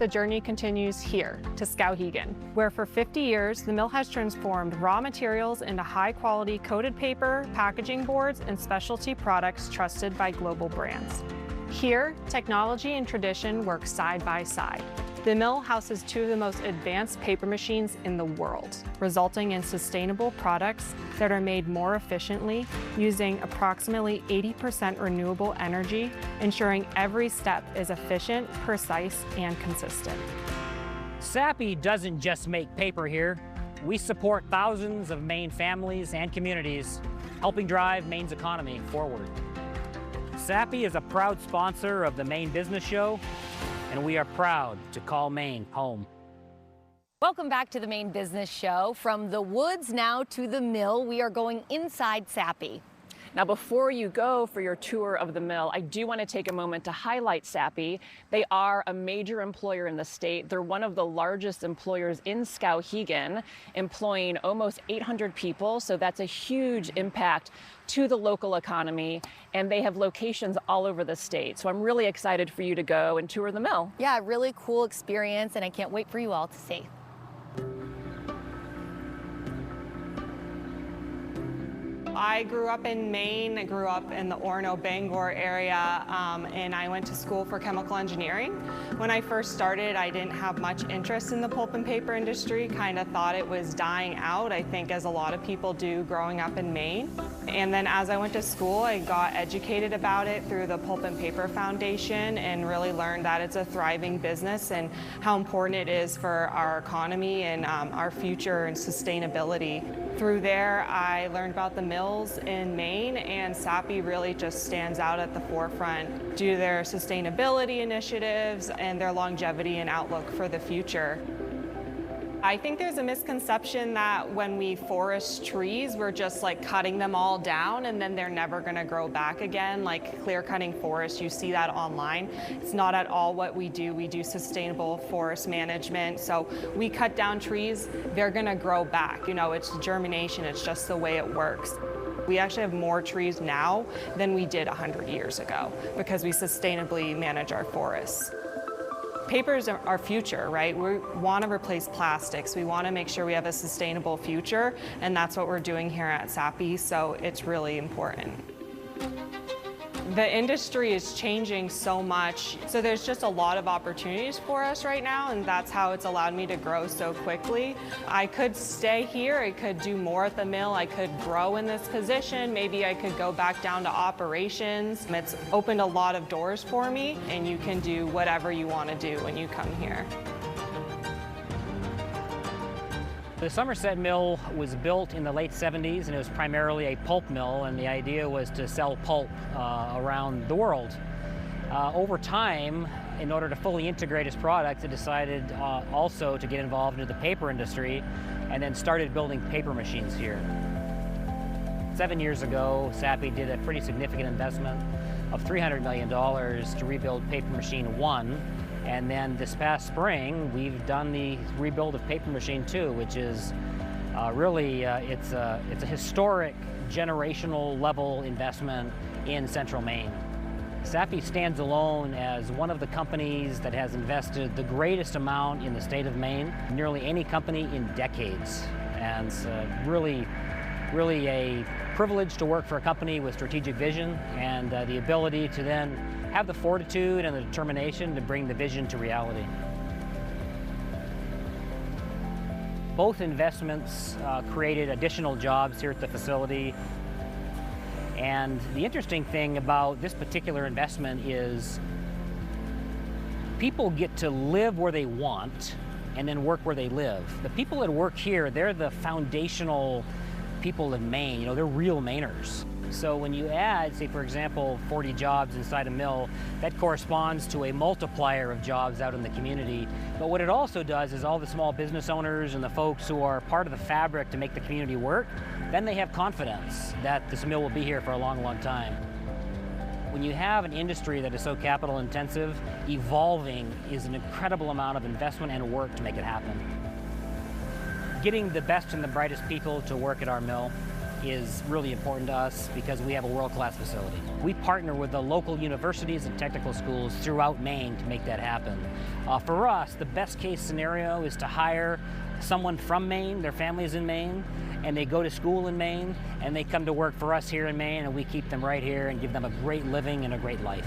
the journey continues here to Skowhegan, where for 50 years, the mill has transformed raw materials into high-quality coated paper, packaging boards, and specialty products trusted by global brands. Here, technology and tradition work side by side. The mill houses two of the most advanced paper machines in the world, resulting in sustainable products that are made more efficiently using approximately 80% renewable energy, ensuring every step is efficient, precise, and consistent. SAPPI doesn't just make paper here. We support thousands of Maine families and communities, helping drive Maine's economy forward. SAPPI is a proud sponsor of the Maine Business Show, and we are proud to call Maine home. Welcome back to the Maine Business Show. From the woods now to the mill, we are going inside SAPPI. Now, before you go for your tour of the mill, I do want to take a moment to highlight SAPPI. They are a major employer in the state. They're one of the largest employers in Skowhegan, employing almost 800 people. So that's a huge impact to the local economy. And they have locations all over the state. So I'm really excited for you to go and tour the mill. Yeah, really cool experience, and I can't wait for you all to see. I grew up in Maine. I grew up in the Orono-Bangor area, and I went to school for chemical engineering. When I first started, I didn't have much interest in the pulp and paper industry, kind of thought it was dying out, I think, as a lot of people do growing up in Maine. And then as I went to school, I got educated about it through the Pulp and Paper Foundation and really learned that it's a thriving business and how important it is for our economy and our future and sustainability. Through there, I learned about the mills in Maine, and SAPPI really just stands out at the forefront due to their sustainability initiatives and their longevity and outlook for the future. I think there's a misconception that when we forest trees, we're just like cutting them all down and then they're never gonna grow back again, like clear cutting forests, you see that online. It's not at all what we do. We do sustainable forest management. So we cut down trees, they're gonna grow back. You know, it's germination, it's just the way it works. We actually have more trees now than we did 100 years ago because we sustainably manage our forests. Paper is our future, right? We want to replace plastics. We want to make sure we have a sustainable future, and that's what we're doing here at SAPPI, so it's really important. The industry is changing so much, so there's just a lot of opportunities for us right now, and that's how it's allowed me to grow so quickly. I could stay here, I could do more at the mill, I could grow in this position, maybe I could go back down to operations. It's opened a lot of doors for me, and you can do whatever you want to do when you come here. The Somerset Mill was built in the late 70s, and it was primarily a pulp mill, and the idea was to sell pulp around the world. Over time, in order to fully integrate its products, it decided also to get involved in the paper industry and then started building paper machines here. 7 years ago, SAPPI did a pretty significant investment of $300 million to rebuild Paper Machine 1. And then this past spring, we've done the rebuild of Paper Machine 2, which is really, it's a historic generational level investment in central Maine. SAPPI stands alone as one of the companies that has invested the greatest amount in the state of Maine, nearly any company in decades. And it's really a privilege to work for a company with strategic vision and the ability to then have the fortitude and the determination to bring the vision to reality. Both investments created additional jobs here at the facility. And the interesting thing about this particular investment is people get to live where they want and then work where they live. The people that work here, they're the foundational people in Maine. You know, they're real Mainers. So when you add, say for example, 40 jobs inside a mill, that corresponds to a multiplier of jobs out in the community. But what it also does is all the small business owners and the folks who are part of the fabric to make the community work, then they have confidence that this mill will be here for a long, long time. When you have an industry that is so capital intensive, evolving is an incredible amount of investment and work to make it happen. Getting the best and the brightest people to work at our mill is really important to us because we have a world-class facility. We partner with the local universities and technical schools throughout Maine to make that happen. For us, the best case scenario is to hire someone from Maine, their family is in Maine, and they go to school in Maine, and they come to work for us here in Maine, and we keep them right here and give them a great living and a great life.